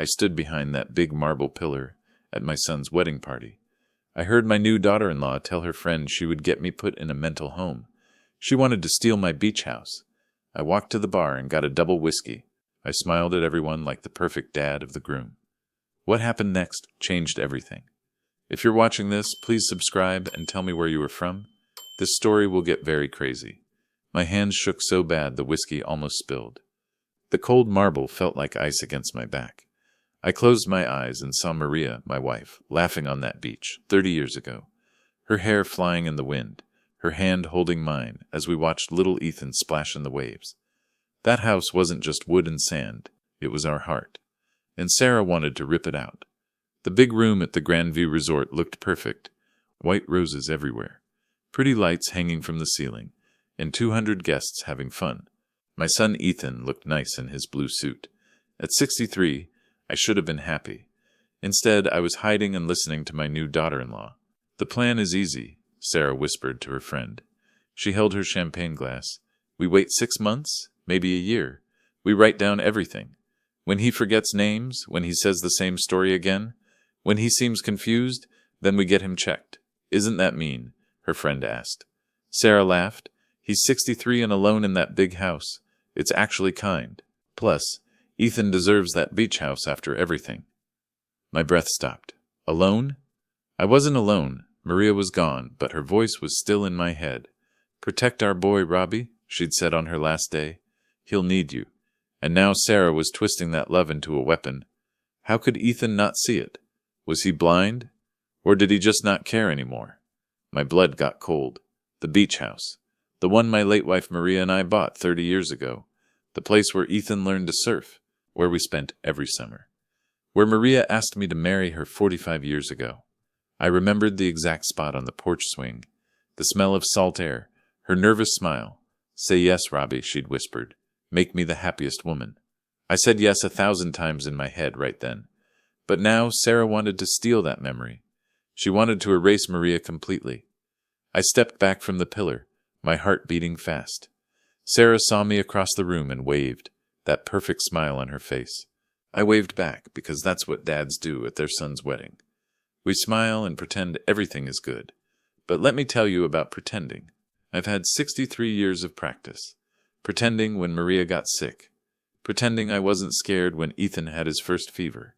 I stood behind that big marble pillar at my son's wedding party. I heard my new daughter-in-law tell her friend she would get me put in a mental home. She wanted to steal my beach house. I walked to the bar and got a double whiskey. I smiled at everyone like the perfect dad of the groom. What happened next changed everything. If you're watching this, please subscribe and tell me where you were from. This story will get very crazy. My hands shook so bad the whiskey almost spilled. The cold marble felt like ice against my back. I closed my eyes and saw Maria, my wife, laughing on that beach 30 years ago, her hair flying in the wind, her hand holding mine as we watched little Ethan splash in the waves. That house wasn't just wood and sand, it was our heart. And Sarah wanted to rip it out. The big room at the Grandview Resort looked perfect, white roses everywhere, pretty lights hanging from the ceiling, and 200 guests having fun. My son Ethan looked nice in his blue suit. At 63, I should have been happy. Instead, I was hiding and listening to my new daughter-in-law. The plan is easy, Sarah whispered to her friend. She held her champagne glass. We wait 6 months, maybe a year. We write down everything. When he forgets names, when he says the same story again, when he seems confused, then we get him checked. Isn't that mean? Her friend asked. Sarah laughed. He's 63 and alone in that big house. It's actually kind. Plus, Ethan deserves that beach house after everything. My breath stopped. Alone? I wasn't alone. Maria was gone, but her voice was still in my head. Protect our boy, Robbie, she'd said on her last day. He'll need you. And now Sarah was twisting that love into a weapon. How could Ethan not see it? Was he blind? Or did he just not care anymore? My blood got cold. The beach house. The one my late wife Maria and I bought 30 years ago. The place where Ethan learned to surf. Where we spent every summer. Where Maria asked me to marry her 45 years ago. I remembered the exact spot on the porch swing. The smell of salt air. Her nervous smile. Say yes, Robbie, she'd whispered. Make me the happiest woman. I said yes 1,000 times in my head right then. But now Sarah wanted to steal that memory. She wanted to erase Maria completely. I stepped back from the pillar, my heart beating fast. Sarah saw me across the room and waved, that perfect smile on her face. I waved back because that's what dads do at their son's wedding. We smile and pretend everything is good. But let me tell you about pretending. I've had 63 years of practice. Pretending when Maria got sick. Pretending I wasn't scared when Ethan had his first fever.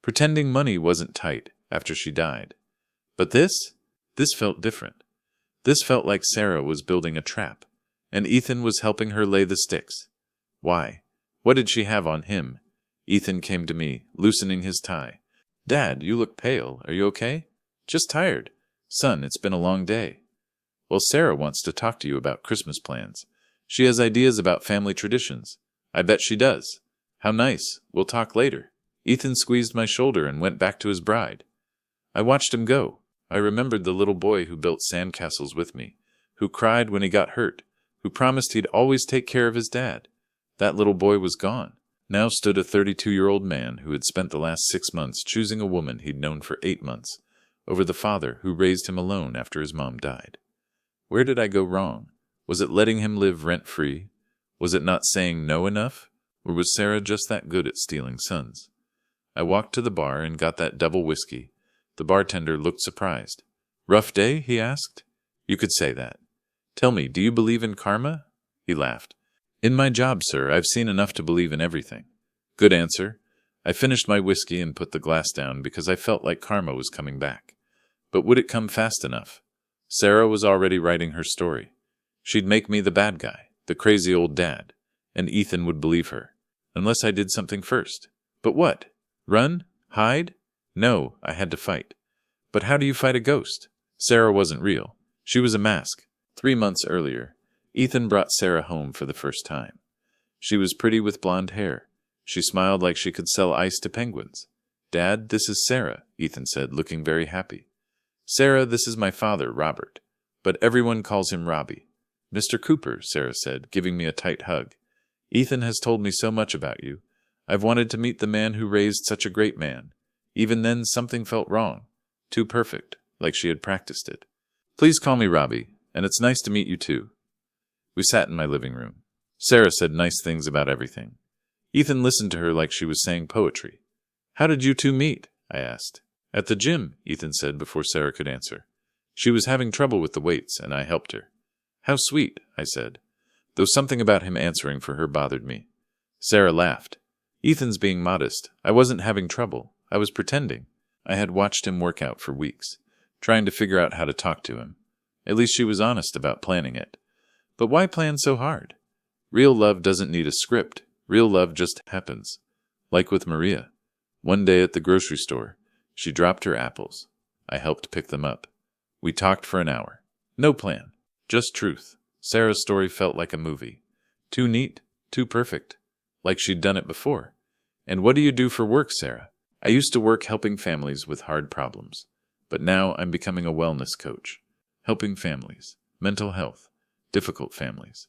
Pretending money wasn't tight after she died. But this felt different. This felt like Sarah was building a trap, and Ethan was helping her lay the sticks. Why? What did she have on him? Ethan came to me, loosening his tie. Dad, you look pale. Are you okay? Just tired. Son, it's been a long day. Well, Sarah wants to talk to you about Christmas plans. She has ideas about family traditions. I bet she does. How nice. We'll talk later. Ethan squeezed my shoulder and went back to his bride. I watched him go. I remembered the little boy who built sandcastles with me, who cried when he got hurt, who promised he'd always take care of his dad. That little boy was gone. Now stood a 32-year-old man who had spent the last 6 months choosing a woman he'd known for 8 months, over the father who raised him alone after his mom died. Where did I go wrong? Was it letting him live rent-free? Was it not saying no enough? Or was Sarah just that good at stealing sons? I walked to the bar and got that double whiskey. The bartender looked surprised. Rough day? He asked. You could say that. Tell me, do you believe in karma? He laughed. In my job, sir, I've seen enough to believe in everything. Good answer. I finished my whiskey and put the glass down because I felt like karma was coming back. But would it come fast enough? Sarah was already writing her story. She'd make me the bad guy, the crazy old dad, and Ethan would believe her, unless I did something first. But what? Run? Hide? No, I had to fight. But how do you fight a ghost? Sarah wasn't real. She was a mask. 3 months earlier, Ethan brought Sarah home for the first time. She was pretty with blonde hair. She smiled like she could sell ice to penguins. Dad, this is Sarah, Ethan said, looking very happy. Sarah, this is my father, Robert, but everyone calls him Robbie. Mr. Cooper, Sarah said, giving me a tight hug. Ethan has told me so much about you. I've wanted to meet the man who raised such a great man. Even then, something felt wrong. Too perfect, like she had practiced it. Please call me Robbie, and it's nice to meet you too. We sat in my living room. Sarah said nice things about everything. Ethan listened to her like she was saying poetry. How did you two meet? I asked. At the gym, Ethan said before Sarah could answer. She was having trouble with the weights, and I helped her. How sweet, I said, though something about him answering for her bothered me. Sarah laughed. Ethan's being modest. I wasn't having trouble. I was pretending. I had watched him work out for weeks, trying to figure out how to talk to him. At least she was honest about planning it. But why plan so hard? Real love doesn't need a script. Real love just happens. Like with Maria. One day at the grocery store, she dropped her apples. I helped pick them up. We talked for an hour. No plan. Just truth. Sarah's story felt like a movie. Too neat, too perfect. Like she'd done it before. And what do you do for work, Sarah? I used to work helping families with hard problems. But now I'm becoming a wellness coach. Helping families. Mental health. Difficult families.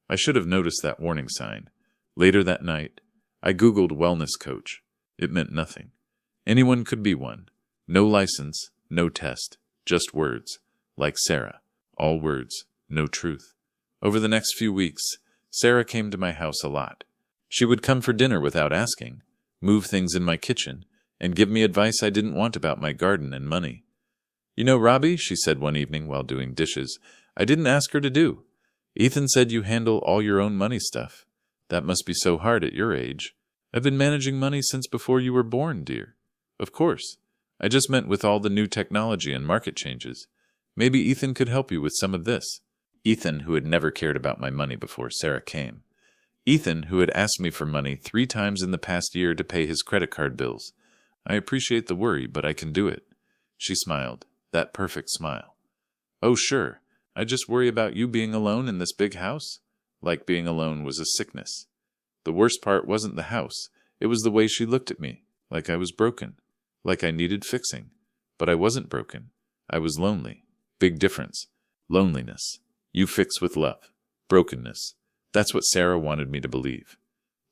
I should have noticed that warning sign. Later that night, I Googled wellness coach. It meant nothing. Anyone could be one. No license, no test, just words. Like Sarah. All words, no truth. Over the next few weeks, Sarah came to my house a lot. She would come for dinner without asking, move things in my kitchen, and give me advice I didn't want about my garden and money. You know, Robbie, she said one evening while doing dishes, I didn't ask her to do. Ethan said you handle all your own money stuff. That must be so hard at your age. I've been managing money since before you were born, dear. Of course. I just meant with all the new technology and market changes. Maybe Ethan could help you with some of this. Ethan, who had never cared about my money before Sarah came. Ethan, who had asked me for money 3 times in the past year to pay his credit card bills. I appreciate the worry, but I can do it. She smiled, that perfect smile. Oh, sure. I just worry about you being alone in this big house. Like being alone was a sickness. The worst part wasn't the house. It was the way she looked at me, like I was broken, like I needed fixing. But I wasn't broken. I was lonely. Big difference. Loneliness. You fix with love. Brokenness. That's what Sarah wanted me to believe.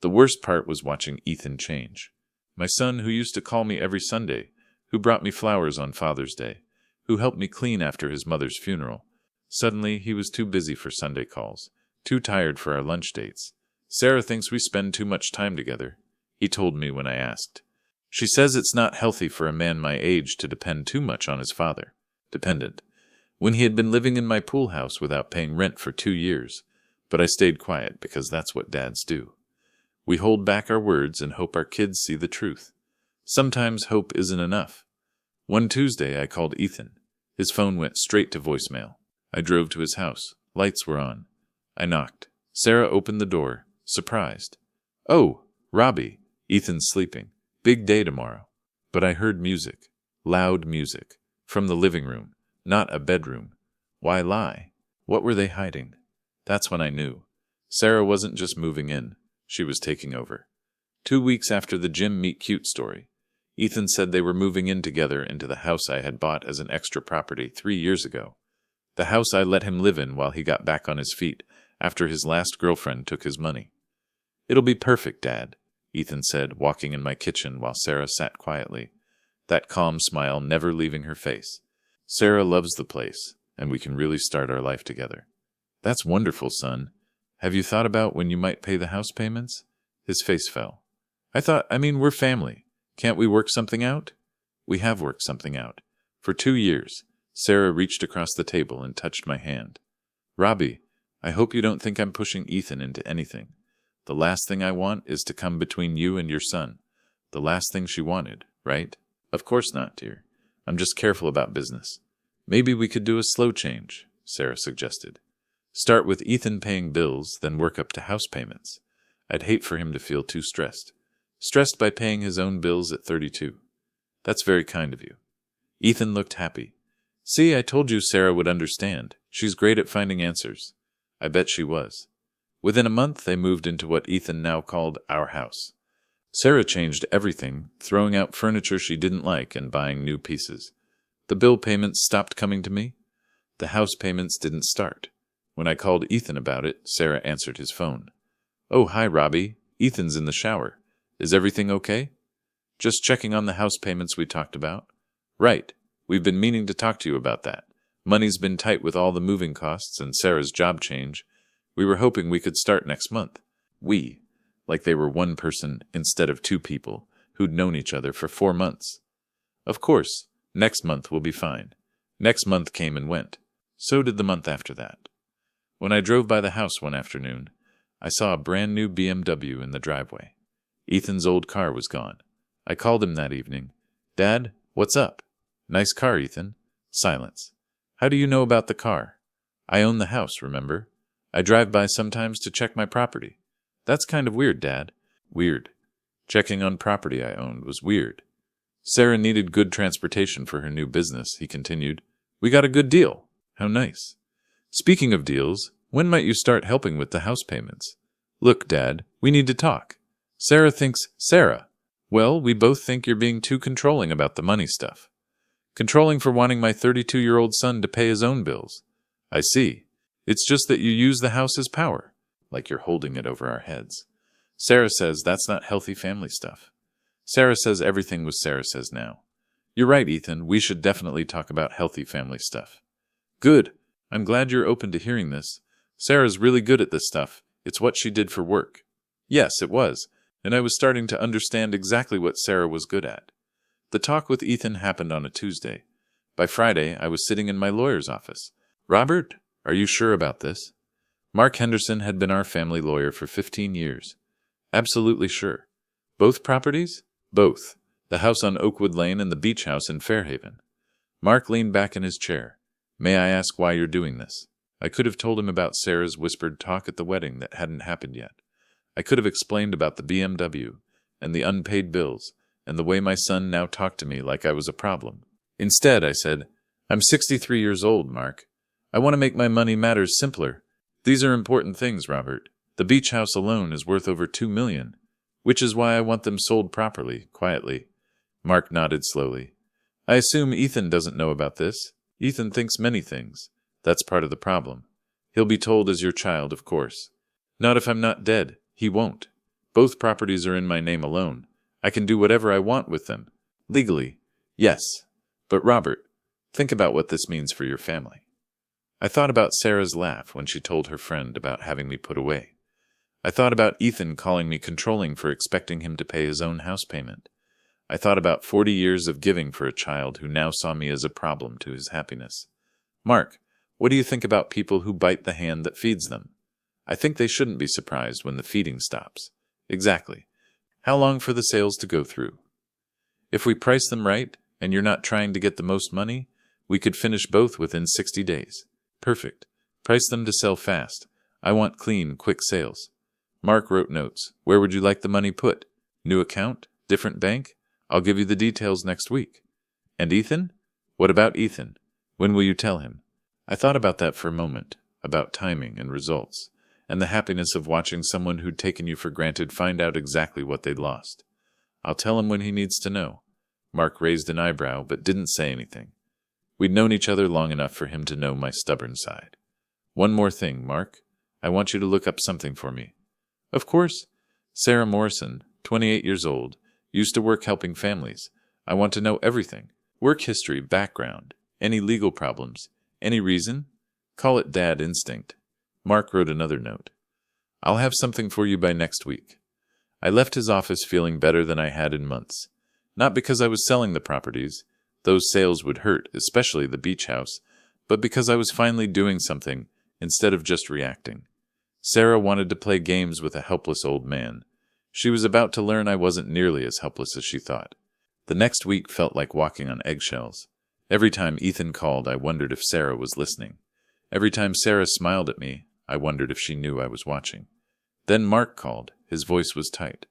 The worst part was watching Ethan change. My son, who used to call me every Sunday, who brought me flowers on Father's Day, who helped me clean after his mother's funeral. Suddenly, he was too busy for Sunday calls, too tired for our lunch dates. Sarah thinks we spend too much time together, he told me when I asked. She says it's not healthy for a man my age to depend too much on his father. Dependent. When he had been living in my pool house without paying rent for 2 years. But I stayed quiet because that's what dads do. We hold back our words and hope our kids see the truth. Sometimes hope isn't enough. One Tuesday I called Ethan. His phone went straight to voicemail. I drove to his house. Lights were on. I knocked. Sarah opened the door, surprised. Oh, Robbie. Ethan's sleeping. Big day tomorrow. But I heard music. Loud music. From the living room. Not a bedroom. Why lie? What were they hiding? That's when I knew. Sarah wasn't just moving in. She was taking over. 2 weeks after the gym meet cute story, Ethan said they were moving in together into the house I had bought as an extra property 3 years ago. The house I let him live in while he got back on his feet after his last girlfriend took his money. It'll be perfect, Dad, Ethan said, walking in my kitchen while Sarah sat quietly, that calm smile never leaving her face. Sarah loves the place, and we can really start our life together. That's wonderful, son. Have you thought about when you might pay the house payments? His face fell. We're family. Can't we work something out? We have worked something out. For 2 years. Sarah reached across the table and touched my hand. Robbie, I hope you don't think I'm pushing Ethan into anything. The last thing I want is to come between you and your son. The last thing she wanted, right? Of course not, dear. I'm just careful about business. Maybe we could do a slow change, Sarah suggested. Start with Ethan paying bills, then work up to house payments. I'd hate for him to feel too stressed. Stressed by paying his own bills at 32. That's very kind of you. Ethan looked happy. See, I told you Sarah would understand. She's great at finding answers. I bet she was. Within a month, they moved into what Ethan now called our house. Sarah changed everything, throwing out furniture she didn't like and buying new pieces. The bill payments stopped coming to me. The house payments didn't start. When I called Ethan about it, Sarah answered his phone. Oh, hi, Robbie. Ethan's in the shower. Is everything okay? Just checking on the house payments we talked about. Right. We've been meaning to talk to you about that. Money's been tight with all the moving costs and Sarah's job change. We were hoping we could start next month. We, like they were one person instead of 2 people, who'd known each other for 4 months. Of course, next month will be fine. Next month came and went. So did the month after that. When I drove by the house one afternoon, I saw a brand new BMW in the driveway. Ethan's old car was gone. I called him that evening. "Dad, what's up?" "Nice car, Ethan." Silence. "How do you know about the car?" "I own the house, remember? I drive by sometimes to check my property." "That's kind of weird, Dad." "Weird. Checking on property I owned was weird." "Sarah needed good transportation for her new business," he continued. "We got a good deal." "How nice." "Speaking of deals, when might you start helping with the house payments?" "Look, Dad, we need to talk." Sarah thinks, Sarah. Well, we both think you're being too controlling about the money stuff. Controlling for wanting my 32-year-old son to pay his own bills. I see. It's just that you use the house as power, like you're holding it over our heads. Sarah says that's not healthy family stuff. Sarah says everything was Sarah says now. You're right, Ethan, we should definitely talk about healthy family stuff. Good. I'm glad you're open to hearing this. Sarah's really good at this stuff. It's what she did for work. Yes, it was, and I was starting to understand exactly what Sarah was good at. The talk with Ethan happened on a Tuesday. By Friday, I was sitting in my lawyer's office. Robert, are you sure about this? Mark Henderson had been our family lawyer for 15 years. Absolutely sure. Both properties? Both. The house on Oakwood Lane and the beach house in Fairhaven. Mark leaned back in his chair. May I ask why you're doing this? I could have told him about Sarah's whispered talk at the wedding that hadn't happened yet. I could have explained about the BMW and the unpaid bills and the way my son now talked to me like I was a problem. Instead, I said, I'm 63 years old, Mark. I want to make my money matters simpler. These are important things, Robert. The beach house alone is worth over $2 million, which is why I want them sold properly, quietly. Mark nodded slowly. I assume Ethan doesn't know about this. Ethan thinks many things. That's part of the problem. He'll be told as your child, of course. Not if I'm not dead. He won't. Both properties are in my name alone. I can do whatever I want with them. Legally, yes. But Robert, think about what this means for your family. I thought about Sarah's laugh when she told her friend about having me put away. I thought about Ethan calling me controlling for expecting him to pay his own house payment. I thought about 40 years of giving for a child who now saw me as a problem to his happiness. Mark, what do you think about people who bite the hand that feeds them? I think they shouldn't be surprised when the feeding stops. Exactly. How long for the sales to go through? If we price them right, and you're not trying to get the most money, we could finish both within 60 days. Perfect. Price them to sell fast. I want clean, quick sales. Mark wrote notes. Where would you like the money put? New account? Different bank? I'll give you the details next week. And Ethan? What about Ethan? When will you tell him? I thought about that for a moment, about timing and results, and the happiness of watching someone who'd taken you for granted find out exactly what they'd lost. I'll tell him when he needs to know. Mark raised an eyebrow, but didn't say anything. We'd known each other long enough for him to know my stubborn side. One more thing, Mark. I want you to look up something for me. Of course. Sarah Morrison, 28 years old, used to work helping families. I want to know everything. Work history, background, any legal problems, any reason? Call it dad instinct. Mark wrote another note. I'll have something for you by next week. I left his office feeling better than I had in months. Not because I was selling the properties. Those sales would hurt, especially the beach house, but because I was finally doing something instead of just reacting. Sarah wanted to play games with a helpless old man. She was about to learn I wasn't nearly as helpless as she thought. The next week felt like walking on eggshells. Every time Ethan called, I wondered if Sarah was listening. Every time Sarah smiled at me, I wondered if she knew I was watching. Then Mark called. His voice was tight.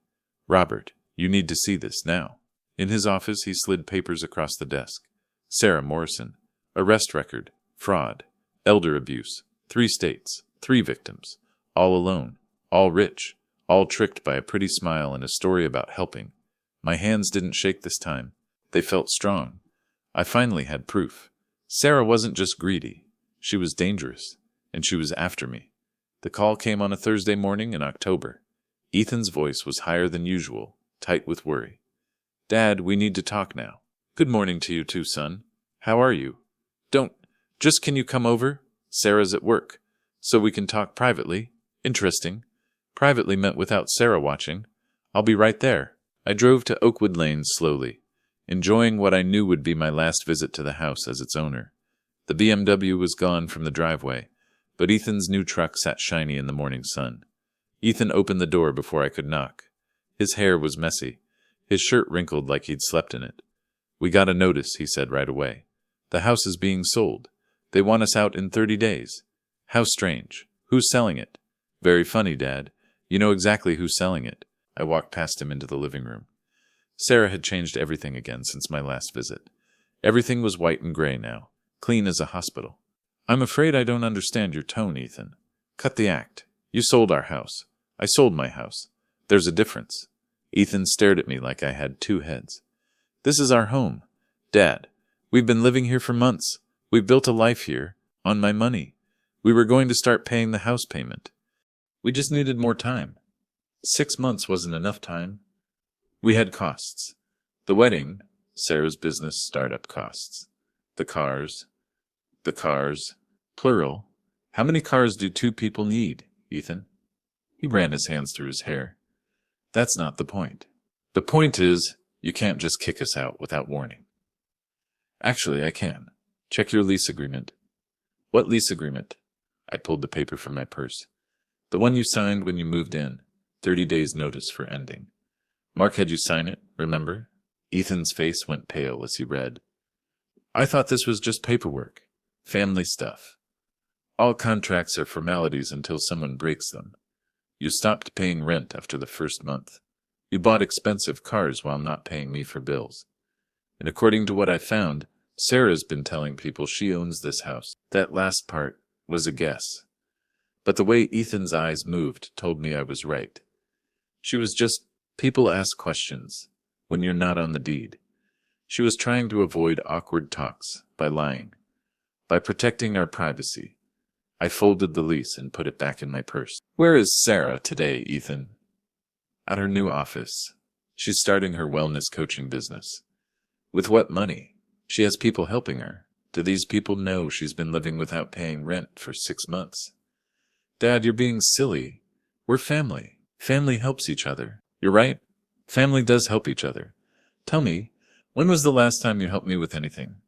Robert, you need to see this now. In his office, he slid papers across the desk. Sarah Morrison. Arrest record. Fraud. Elder abuse. 3 states. 3 victims. All alone. All rich. All tricked by a pretty smile and a story about helping. My hands didn't shake this time. They felt strong. I finally had proof. Sarah wasn't just greedy. She was dangerous. And she was after me. The call came on a Thursday morning in October. Ethan's voice was higher than usual, tight with worry. Dad, we need to talk now. Good morning to you too, son. How are you? Just can you come over? Sarah's at work. So we can talk privately. Interesting. Privately meant without Sarah watching. I'll be right there. I drove to Oakwood Lane slowly, enjoying what I knew would be my last visit to the house as its owner. The BMW was gone from the driveway, but Ethan's new truck sat shiny in the morning sun. Ethan opened the door before I could knock. His hair was messy, his shirt wrinkled like he'd slept in it. "We got a notice," he said right away. "The house is being sold. They want us out in 30 days. How strange. Who's selling it?" "Very funny, Dad. You know exactly who's selling it." I walked past him into the living room. Sarah had changed everything again since my last visit. Everything was white and gray now, clean as a hospital. "I'm afraid I don't understand your tone, Ethan. Cut the act. You sold our house. I sold my house. There's a difference." Ethan stared at me like I had two heads. "This is our home. Dad, we've been living here for months. We've built a life here, on my money. We were going to start paying the house payment. We just needed more time. 6 months wasn't enough time. We had costs. The wedding, Sarah's business startup costs. The cars, plural. How many cars do 2 people need, Ethan?" He ran his hands through his hair. "That's not the point. The point is, you can't just kick us out without warning." "Actually, I can. Check your lease agreement." "What lease agreement?" I pulled the paper from my purse. "The one you signed when you moved in. 30 days notice for ending. Mark had you sign it, remember?" Ethan's face went pale as he read. "I thought this was just paperwork. Family stuff. All contracts are formalities until someone breaks them. You stopped paying rent after the first month. You bought expensive cars while not paying me for bills. And according to what I found, Sarah's been telling people she owns this house." That last part was a guess. But the way Ethan's eyes moved told me I was right. She was just, people ask questions when you're not on the deed. She was trying to avoid awkward talks by lying, by protecting our privacy. I folded the lease and put it back in my purse. "Where is Sarah today, Ethan?" "At her new office. She's starting her wellness coaching business." "With what money? She has people helping her. Do these people know she's been living without paying rent for 6 months?" "Dad, you're being silly. We're family. Family helps each other. You're right. Family does help each other. Tell me, when was the last time you helped me with anything?"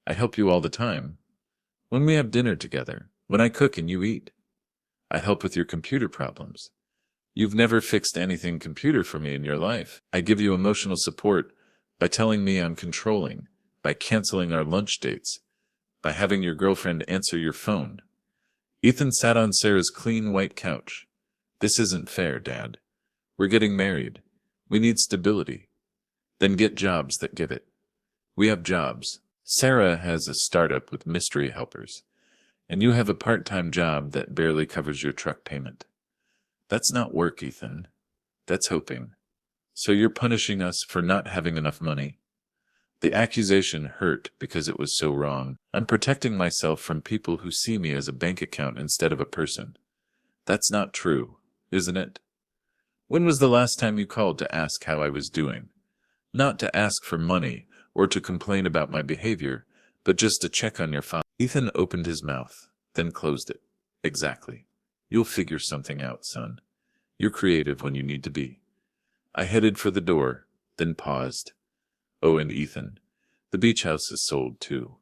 "I help you all the time. When we have dinner together. When I cook and you eat. I help with your computer problems. You've never fixed anything computer for me in your life. I give you emotional support by telling me I'm controlling, by canceling our lunch dates, by having your girlfriend answer your phone." Ethan sat on Sarah's clean white couch. "This isn't fair, Dad. We're getting married. We need stability. Then get jobs that give it. We have jobs. Sarah has a startup with mystery helpers. And you have a part-time job that barely covers your truck payment. That's not work, Ethan. That's hoping. So you're punishing us for not having enough money?" The accusation hurt because it was so wrong. I'm protecting myself from people who see me as a bank account instead of a person. That's not true, isn't it? When was the last time you called to ask how I was doing? Not to ask for money or to complain about my behavior, but just to check on your father. Ethan opened his mouth, then closed it. "Exactly. You'll figure something out, son. You're creative when you need to be." I headed for the door, then paused. "Oh, and Ethan, the beach house is sold too,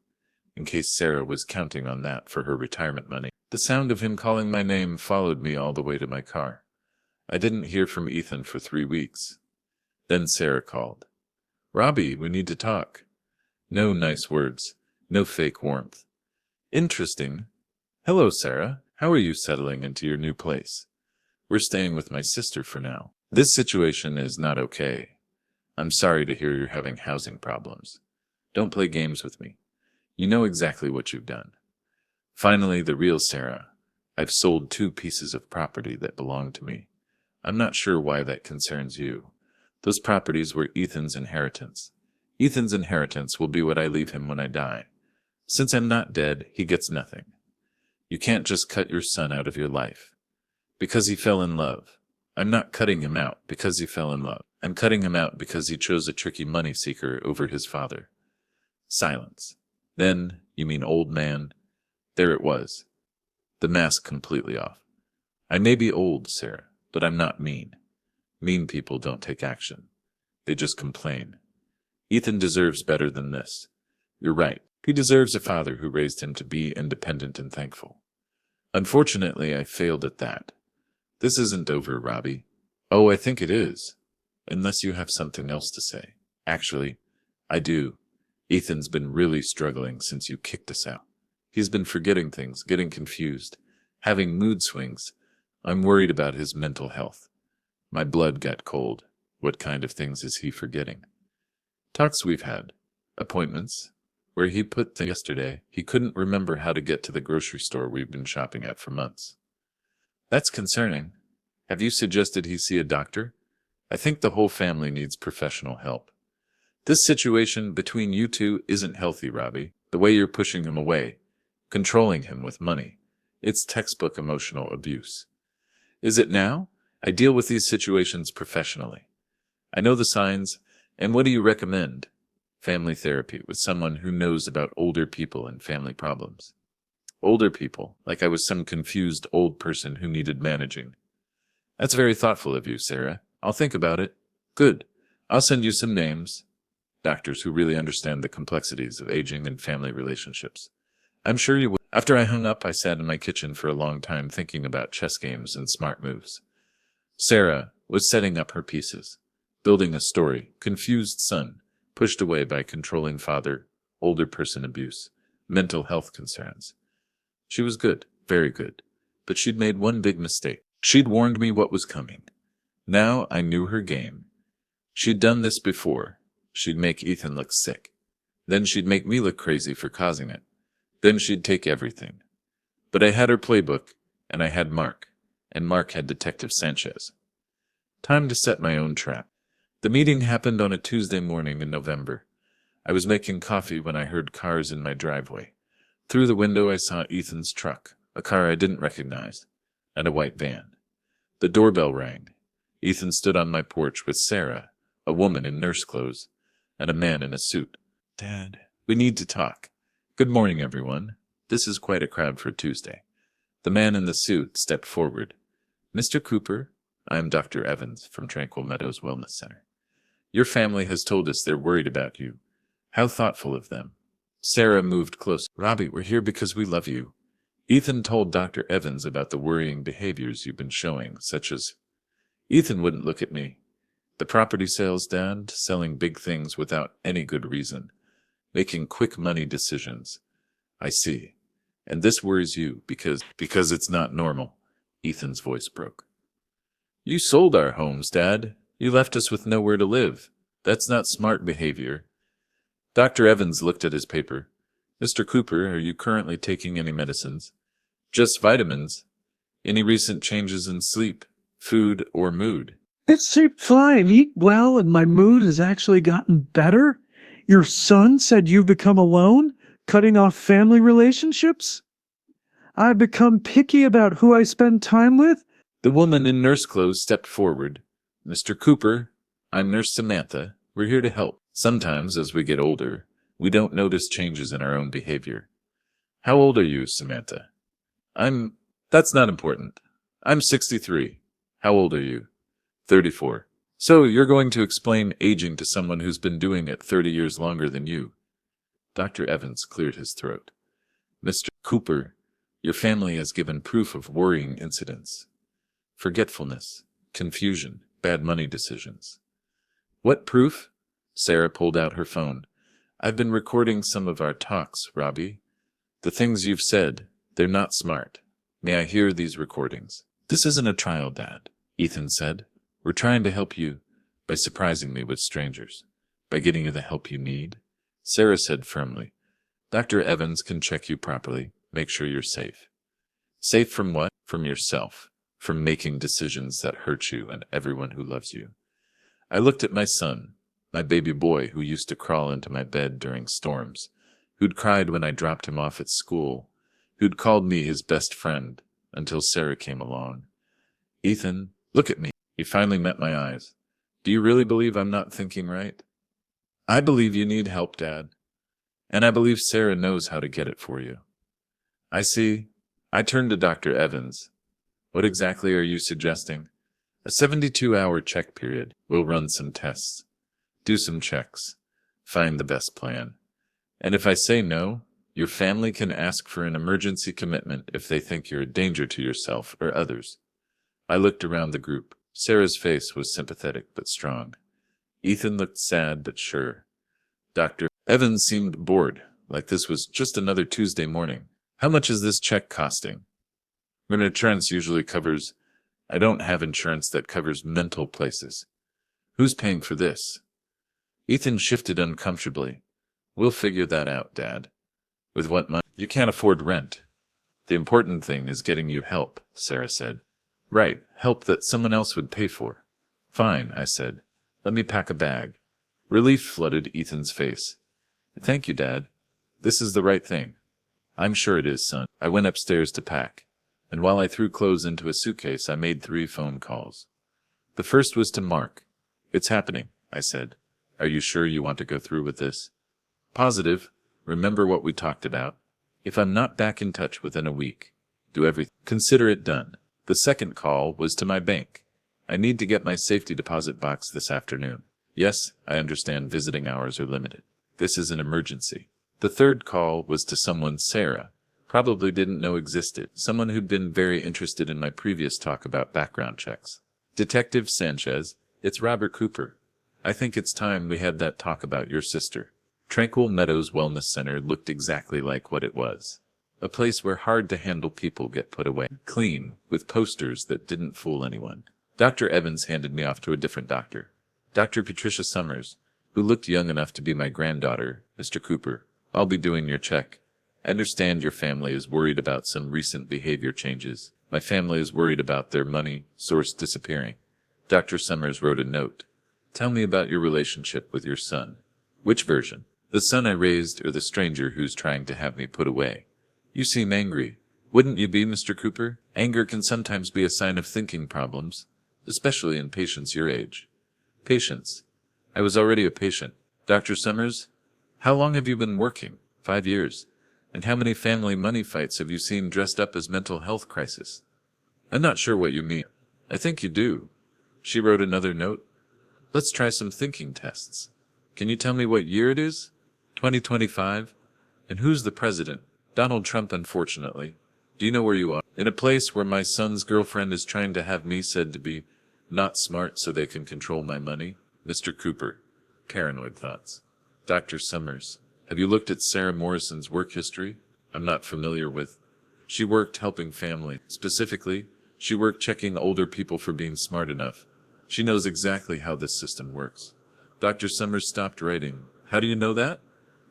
in case Sarah was counting on that for her retirement money." The sound of him calling my name followed me all the way to my car. I didn't hear from Ethan for 3 weeks. Then Sarah called. "Robbie, we need to talk." No nice words, no fake warmth. "Interesting. Hello, Sarah. How are you settling into your new place?" "We're staying with my sister for now. This situation is not okay. I'm sorry to hear you're having housing problems. Don't play games with me. You know exactly what you've done." Finally, the real Sarah. "I've sold 2 pieces of property that belong to me. I'm not sure why that concerns you. Those properties were Ethan's inheritance. Ethan's inheritance will be what I leave him when I die. Since I'm not dead, he gets nothing. You can't just cut your son out of your life. Because he fell in love. I'm not cutting him out because he fell in love. I'm cutting him out because he chose a tricky money seeker over his father." Silence. "Then, you mean old man?" There it was. The mask completely off. "I may be old, Sarah, but I'm not mean. Mean people don't take action. They just complain. Ethan deserves better than this. You're right. He deserves a father who raised him to be independent and thankful. Unfortunately, I failed at that. This isn't over, Robbie. Oh, I think it is. Unless you have something else to say. Actually, I do. Ethan's been really struggling since you kicked us out. He's been forgetting things, getting confused, having mood swings. I'm worried about his mental health. My blood got cold. What kind of things is he forgetting? Talks we've had. Appointments. Where he put things yesterday, he couldn't remember how to get to the grocery store we've been shopping at for months. That's concerning. Have you suggested he see a doctor? I think the whole family needs professional help. This situation between you two isn't healthy, Robbie. The way you're pushing him away, controlling him with money. It's textbook emotional abuse. Is it now? I deal with these situations professionally. I know the signs, and what do you recommend? Family therapy with someone who knows about older people and family problems. Older people, like I was some confused old person who needed managing. That's very thoughtful of you, Sarah. I'll think about it. Good. I'll send you some names. Doctors who really understand the complexities of aging and family relationships. I'm sure you will. After I hung up, I sat in my kitchen for a long time thinking about chess games and smart moves. Sarah was setting up her pieces, building a story, confused son, pushed away by controlling father, older person abuse, mental health concerns. She was good, very good, but she'd made one big mistake. She'd warned me what was coming. Now I knew her game. She'd done this before. She'd make Ethan look sick. Then she'd make me look crazy for causing it. Then she'd take everything. But I had her playbook, and I had Mark, and Mark had Detective Sanchez. Time to set my own trap. The meeting happened on a Tuesday morning in November. I was making coffee when I heard cars in my driveway. Through the window I saw Ethan's truck, a car I didn't recognize, and a white van. The doorbell rang. Ethan stood on my porch with Sarah, a woman in nurse clothes, and a man in a suit. Dad, we need to talk. Good morning, everyone. This is quite a crowd for Tuesday. The man in the suit stepped forward. Mr. Cooper, I am Dr. Evans from Tranquil Meadows Wellness Center. Your family has told us they're worried about you. How thoughtful of them. Sarah moved closer. Robbie, we're here because we love you. Ethan told Dr. Evans about the worrying behaviors you've been showing, such as... Ethan wouldn't look at me. The property sales, Dad, selling big things without any good reason, making quick money decisions. I see. And this worries you because it's not normal. Ethan's voice broke. You sold our homes, Dad. You left us with nowhere to live. That's not smart behavior. Dr. Evans looked at his paper. Mr. Cooper, are you currently taking any medicines? Just vitamins. Any recent changes in sleep, food, or mood? I sleep fine, eat well, and my mood has actually gotten better. Your son said you've become alone, cutting off family relationships? I've become picky about who I spend time with. The woman in nurse clothes stepped forward. Mr. Cooper, I'm Nurse Samantha. We're here to help. Sometimes, as we get older, we don't notice changes in our own behavior. How old are you, Samantha? That's not important. I'm 63. How old are you? 34. So you're going to explain aging to someone who's been doing it 30 years longer than you. Dr. Evans cleared his throat. Mr. Cooper, your family has given proof of worrying incidents. Forgetfulness, confusion, bad money decisions. What proof? Sarah pulled out her phone. I've been recording some of our talks, Robbie. The things you've said, they're not smart. May I hear these recordings? This isn't a trial, Dad, Ethan said. We're trying to help you by surprising me with strangers, by getting you the help you need. Sarah said firmly, Dr. Evans can check you properly, make sure you're safe. Safe from what? From yourself, from making decisions that hurt you and everyone who loves you. I looked at my son, my baby boy who used to crawl into my bed during storms, who'd cried when I dropped him off at school, who'd called me his best friend until Sarah came along. Ethan, look at me. He finally met my eyes. Do you really believe I'm not thinking right? I believe you need help, Dad. And I believe Sarah knows how to get it for you. I see. I turned to Dr. Evans. What exactly are you suggesting? A 72-hour check period. We'll run some tests. Do some checks. Find the best plan. And if I say no, your family can ask for an emergency commitment if they think you're a danger to yourself or others. I looked around the group. Sarah's face was sympathetic but strong. Ethan looked sad but sure. Dr. Evans seemed bored, like this was just another Tuesday morning. How much is this check costing? When insurance usually covers... I don't have insurance that covers mental places. Who's paying for this? Ethan shifted uncomfortably. We'll figure that out, Dad. With what money? You can't afford rent. The important thing is getting you help, Sarah said. Right, help that someone else would pay for. Fine, I said. Let me pack a bag. Relief flooded Ethan's face. Thank you, Dad. This is the right thing. I'm sure it is, son. I went upstairs to pack, and while I threw clothes into a suitcase, I made 3 phone calls. The first was to Mark. It's happening, I said. Are you sure you want to go through with this? Positive. Remember what we talked about? If I'm not back in touch within a week, do everything. Consider it done. The second call was to my bank. I need to get my safety deposit box this afternoon. Yes, I understand visiting hours are limited. This is an emergency. The third call was to someone Sarah probably didn't know existed, someone who'd been very interested in my previous talk about background checks. Detective Sanchez, it's Robert Cooper. I think it's time we had that talk about your sister. Tranquil Meadows Wellness Center looked exactly like what it was. A place where hard-to-handle people get put away, clean, with posters that didn't fool anyone. Dr. Evans handed me off to a different doctor. Dr. Patricia Summers, who looked young enough to be my granddaughter. Mr. Cooper, I'll be doing your check. I understand your family is worried about some recent behavior changes. My family is worried about their money source disappearing. Dr. Summers wrote a note. Tell me about your relationship with your son. Which version? The son I raised or the stranger who's trying to have me put away? You seem angry. Wouldn't you be, Mr. Cooper? Anger can sometimes be a sign of thinking problems, especially in patients your age. Patients. I was already a patient. Dr. Summers, how long have you been working? 5 years. And how many family money fights have you seen dressed up as mental health crisis? I'm not sure what you mean. I think you do. She wrote another note. Let's try some thinking tests. Can you tell me what year it is? 2025? And who's the president? Donald Trump, unfortunately. Do you know where you are? In a place where my son's girlfriend is trying to have me said to be not smart so they can control my money? Mr. Cooper. Paranoid thoughts. Dr. Summers. Have you looked at Sarah Morrison's work history? I'm not familiar with. She worked helping family. Specifically, she worked checking older people for being smart enough. She knows exactly how this system works. Dr. Summers stopped writing. How do you know that?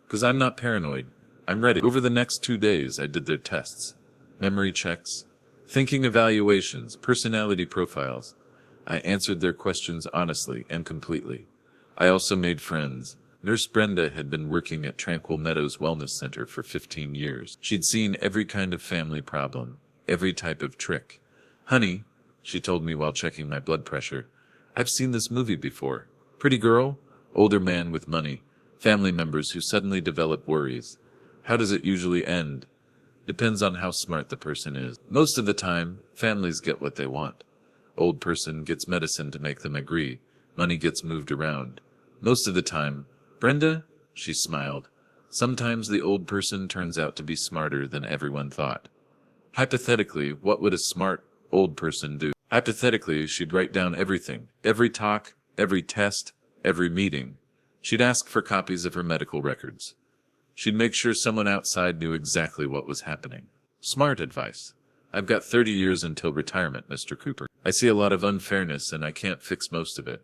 Because I'm not paranoid. I'm ready. Over the next 2 days, I did their tests. Memory checks, thinking evaluations, personality profiles. I answered their questions honestly and completely. I also made friends. Nurse Brenda had been working at Tranquil Meadows Wellness Center for 15 years. She'd seen every kind of family problem, every type of trick. Honey, she told me while checking my blood pressure, I've seen this movie before. Pretty girl, older man with money, family members who suddenly develop worries. How does it usually end? Depends on how smart the person is. Most of the time, families get what they want. Old person gets medicine to make them agree. Money gets moved around. Most of the time, Brenda, she smiled. Sometimes the old person turns out to be smarter than everyone thought. Hypothetically, what would a smart, old person do? Hypothetically, she'd write down everything. Every talk, every test, every meeting. She'd ask for copies of her medical records. She'd make sure someone outside knew exactly what was happening. Smart advice. I've got 30 years until retirement, Mr. Cooper. I see a lot of unfairness and I can't fix most of it.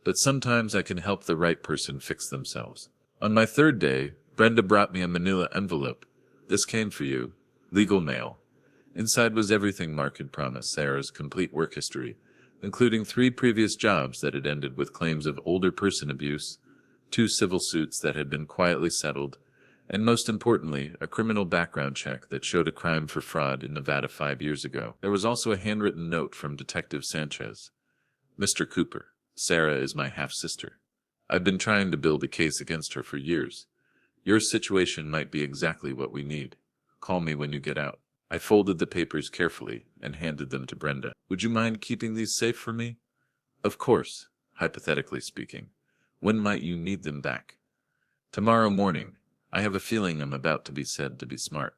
But sometimes I can help the right person fix themselves. On my 3rd day, Brenda brought me a manila envelope. This came for you. Legal mail. Inside was everything Mark had promised, Sarah's complete work history, including 3 previous jobs that had ended with claims of older person abuse, 2 civil suits that had been quietly settled, and most importantly, a criminal background check that showed a crime for fraud in Nevada 5 years ago. There was also a handwritten note from Detective Sanchez. Mr. Cooper, Sarah is my half-sister. I've been trying to build a case against her for years. Your situation might be exactly what we need. Call me when you get out. I folded the papers carefully and handed them to Brenda. Would you mind keeping these safe for me? Of course, hypothetically speaking. When might you need them back? Tomorrow morning. I have a feeling I'm about to be said to be smart.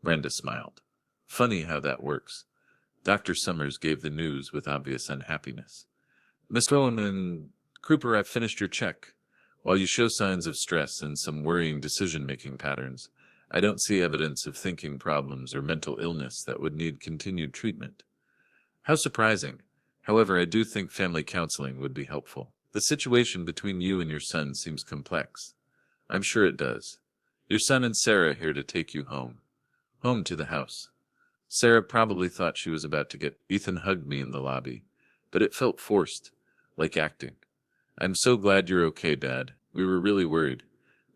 Brenda smiled. Funny how that works. Dr. Summers gave the news with obvious unhappiness. Mr. Owen and Cooper, I've finished your check. While you show signs of stress and some worrying decision-making patterns, I don't see evidence of thinking problems or mental illness that would need continued treatment. How surprising. However, I do think family counseling would be helpful. The situation between you and your son seems complex. I'm sure it does. Your son and Sarah here to take you home. Home to the house. Sarah probably thought she was about to get. Ethan hugged me in the lobby, but it felt forced, like acting. I'm so glad you're okay, Dad. We were really worried.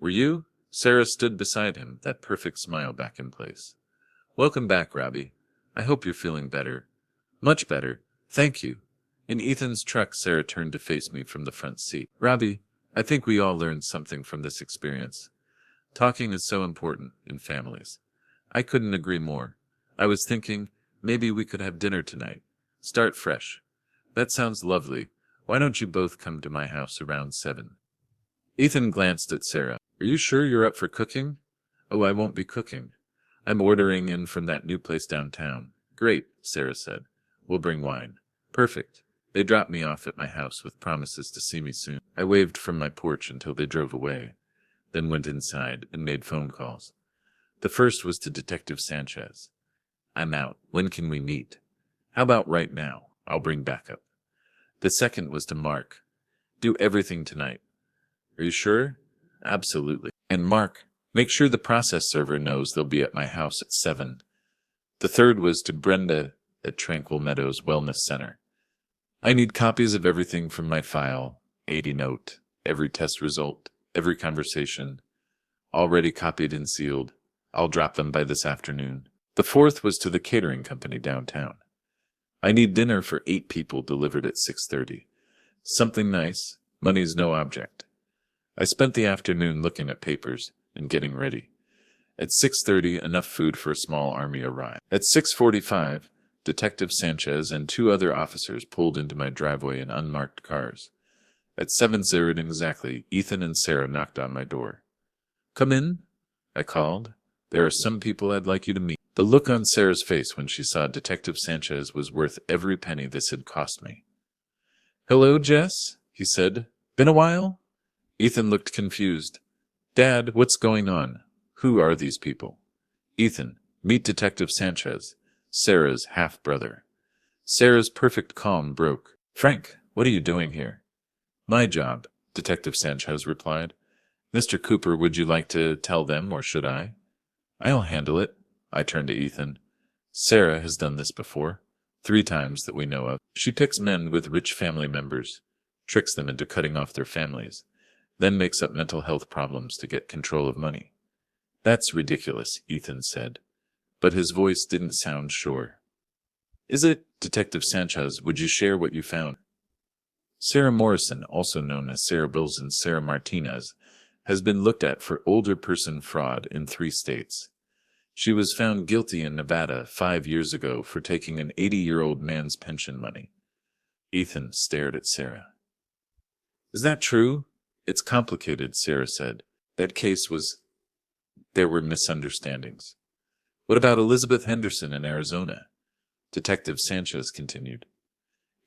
Were you? Sarah stood beside him, that perfect smile back in place. Welcome back, Robbie. I hope you're feeling better. Much better. Thank you. In Ethan's truck, Sarah turned to face me from the front seat. Robbie, I think we all learned something from this experience. Talking is so important in families. I couldn't agree more. I was thinking, maybe we could have dinner tonight. Start fresh. That sounds lovely. Why don't you both come to my house around 7? Ethan glanced at Sarah. Are you sure you're up for cooking? Oh, I won't be cooking. I'm ordering in from that new place downtown. Great, Sarah said. We'll bring wine. Perfect. They dropped me off at my house with promises to see me soon. I waved from my porch until they drove away, then went inside and made phone calls. The first was to Detective Sanchez. I'm out. When can we meet? How about right now? I'll bring backup. The second was to Mark. Do everything tonight. Are you sure? Absolutely. And Mark, make sure the process server knows they'll be at my house at 7. The third was to Brenda at Tranquil Meadows Wellness Center. I need copies of everything from my file, 80 note, every test result, every conversation, already copied and sealed. I'll drop them by this afternoon. The fourth was to the catering company downtown. I need dinner for 8 people delivered at 6:30. Something nice. Money's no object. I spent the afternoon looking at papers and getting ready. At 6:30, enough food for a small army arrived. At 6:45, Detective Sanchez and 2 other officers pulled into my driveway in unmarked cars. At 7:00 exactly, Ethan and Sarah knocked on my door. Come in, I called. There are some people I'd like you to meet. The look on Sarah's face when she saw Detective Sanchez was worth every penny this had cost me. Hello, Jess, he said. Been a while? Ethan looked confused. Dad, what's going on? Who are these people? Ethan, meet Detective Sanchez, Sarah's half-brother. Sarah's perfect calm broke. Frank, what are you doing here? My job, Detective Sanchez replied. Mr. Cooper, would you like to tell them, or should I? I'll handle it. I turned to Ethan. Sarah has done this before. 3 times that we know of. She picks men with rich family members, tricks them into cutting off their families, then makes up mental health problems to get control of money. That's ridiculous, Ethan said, but his voice didn't sound sure. Is it, Detective Sanchez, would you share what you found? Sarah Morrison, also known as Sarah Bills and Sarah Martinez, has been looked at for older person fraud in 3 states. She was found guilty in Nevada 5 years ago for taking an 80-year-old man's pension money. Ethan stared at Sarah. Is that true? It's complicated, Sarah said. That case was... There were misunderstandings. What about Elizabeth Henderson in Arizona? Detective Sanchez continued.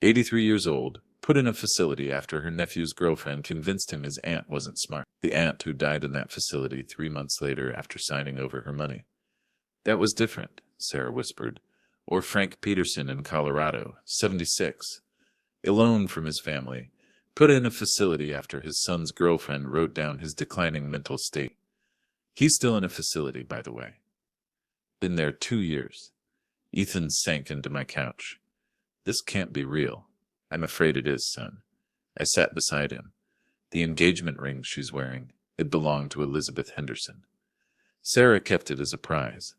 83 years old, put in a facility after her nephew's girlfriend convinced him his aunt wasn't smart. The aunt who died in that facility 3 months later after signing over her money. That was different, Sarah whispered. Or Frank Peterson in Colorado, 76. Alone from his family, put in a facility after his son's girlfriend wrote down his declining mental state. He's still in a facility, by the way. Been there 2 years. Ethan sank into my couch. This can't be real. I'm afraid it is, son. I sat beside him. The engagement ring she's wearing, it belonged to Elizabeth Henderson. Sarah kept it as a prize.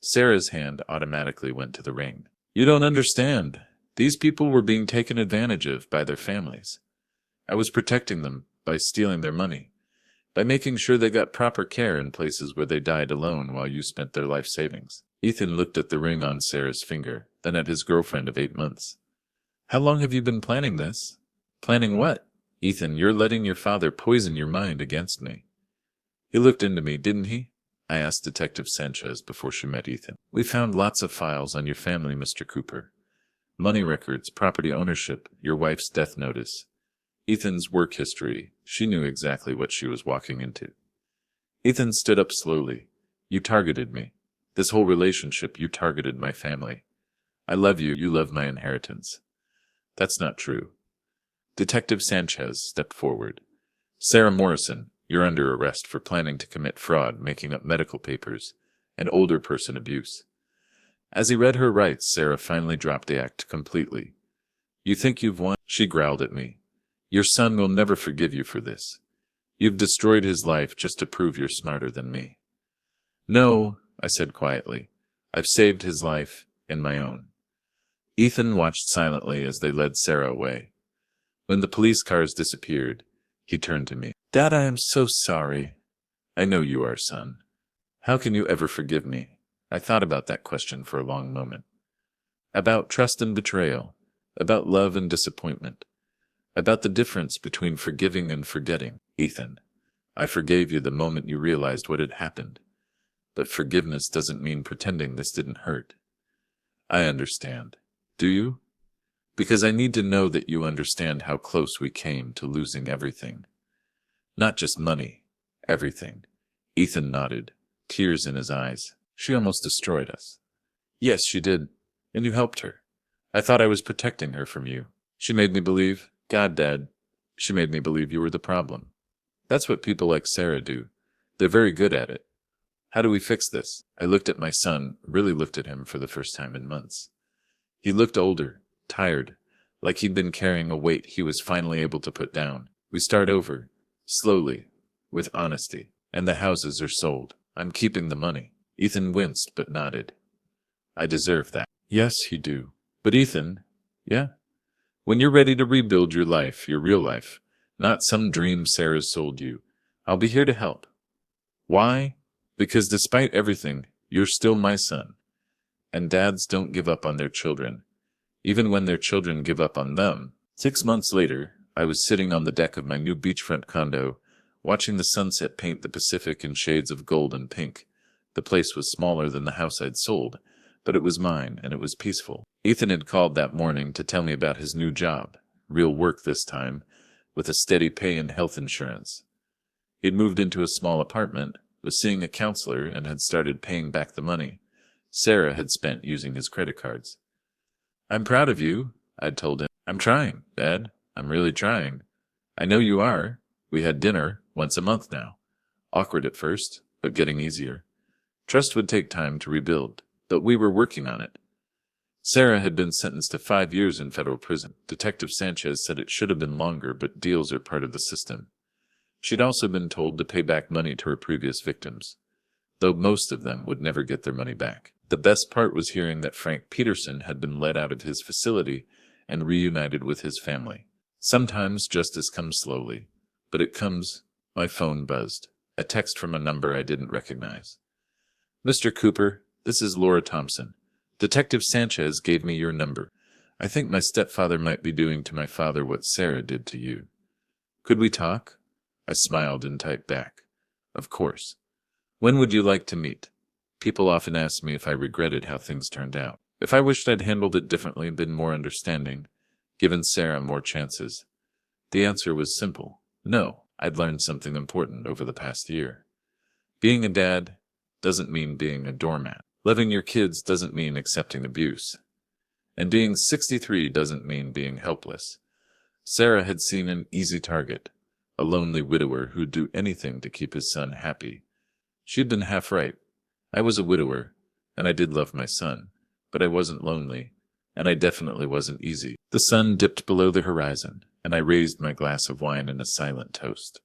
Sarah's hand automatically went to the ring. You don't understand. These people were being taken advantage of by their families. I was protecting them by stealing their money, by making sure they got proper care in places where they died alone while you spent their life savings. Ethan looked at the ring on Sarah's finger, then at his girlfriend of 8 months. How long have you been planning this? Planning what? Ethan, you're letting your father poison your mind against me. He looked into me, didn't he? I asked Detective Sanchez before she met Ethan. We found lots of files on your family, Mr. Cooper. Money records, property ownership, your wife's death notice. Ethan's work history. She knew exactly what she was walking into. Ethan stood up slowly. You targeted me. This whole relationship, you targeted my family. I love you, you love my inheritance. That's not true. Detective Sanchez stepped forward. Sarah Morrison, you're under arrest for planning to commit fraud, making up medical papers, and older person abuse. As he read her rights, Sarah finally dropped the act completely. You think you've won? She growled at me. Your son will never forgive you for this. You've destroyed his life just to prove you're smarter than me. No, I said quietly. I've saved his life and my own. Ethan watched silently as they led Sarah away. When the police cars disappeared, he turned to me. Dad, I am so sorry. I know you are, son. How can you ever forgive me? I thought about that question for a long moment. About trust and betrayal. About love and disappointment. About the difference between forgiving and forgetting. Ethan, I forgave you the moment you realized what had happened. But forgiveness doesn't mean pretending this didn't hurt. I understand. Do you? Because I need to know that you understand how close we came to losing everything. Not just money. Everything. Ethan nodded, tears in his eyes. She almost destroyed us. Yes, she did. And you helped her. I thought I was protecting her from you. She made me believe, God, Dad, she made me believe you were the problem. That's what people like Sarah do. They're very good at it. How do we fix this? I looked at my son, really looked at him for the first time in months. He looked older, tired, like he'd been carrying a weight he was finally able to put down. We start over, slowly, with honesty, and the houses are sold. I'm keeping the money. Ethan winced but nodded. I deserve that. Yes, you do. But Ethan, yeah? When you're ready to rebuild your life, your real life, not some dream Sarah sold you, I'll be here to help. Why? Because despite everything, you're still my son. And dads don't give up on their children, even when their children give up on them. 6 months later, I was sitting on the deck of my new beachfront condo, watching the sunset paint the Pacific in shades of gold and pink. The place was smaller than the house I'd sold, but it was mine, and it was peaceful. Ethan had called that morning to tell me about his new job, real work this time, with a steady pay and health insurance. He'd moved into a small apartment, was seeing a counselor, and had started paying back the money Sarah had spent using his credit cards. I'm proud of you, I'd told him. I'm trying, Dad. I'm really trying. I know you are. We had dinner once a month now. Awkward at first, but getting easier. Trust would take time to rebuild, but we were working on it. Sarah had been sentenced to 5 years in federal prison. Detective Sanchez said it should have been longer, but deals are part of the system. She'd also been told to pay back money to her previous victims, though most of them would never get their money back. The best part was hearing that Frank Peterson had been let out of his facility and reunited with his family. Sometimes justice comes slowly, but it comes. My phone buzzed. A text from a number I didn't recognize. Mr. Cooper, this is Laura Thompson. Detective Sanchez gave me your number. I think my stepfather might be doing to my father what Sarah did to you. Could we talk? I smiled and typed back. Of course. When would you like to meet? People often ask me if I regretted how things turned out. If I wished I'd handled it differently, been more understanding, given Sarah more chances. The answer was simple. No, I'd learned something important over the past year. Being a dad doesn't mean being a doormat. Loving your kids doesn't mean accepting abuse. And being 63 doesn't mean being helpless. Sarah had seen an easy target, a lonely widower who'd do anything to keep his son happy. She'd been half right. I was a widower, and I did love my son, but I wasn't lonely, and I definitely wasn't easy. The sun dipped below the horizon, and I raised my glass of wine in a silent toast.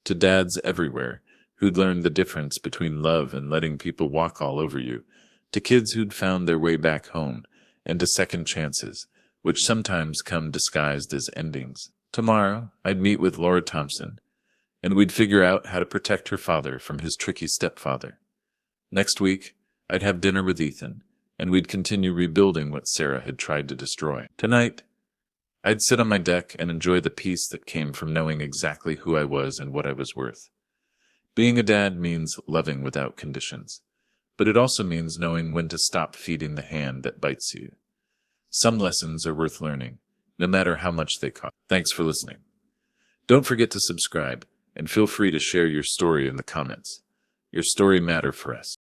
To dads everywhere who'd learned the difference between love and letting people walk all over you, to kids who'd found their way back home, and to second chances, which sometimes come disguised as endings. Tomorrow, I'd meet with Laura Thompson, and we'd figure out how to protect her father from his tricky stepfather. Next week, I'd have dinner with Ethan, and we'd continue rebuilding what Sarah had tried to destroy. Tonight, I'd sit on my deck and enjoy the peace that came from knowing exactly who I was and what I was worth. Being a dad means loving without conditions, but it also means knowing when to stop feeding the hand that bites you. Some lessons are worth learning, no matter how much they cost. Thanks for listening. Don't forget to subscribe, and feel free to share your story in the comments. Your story matters for us.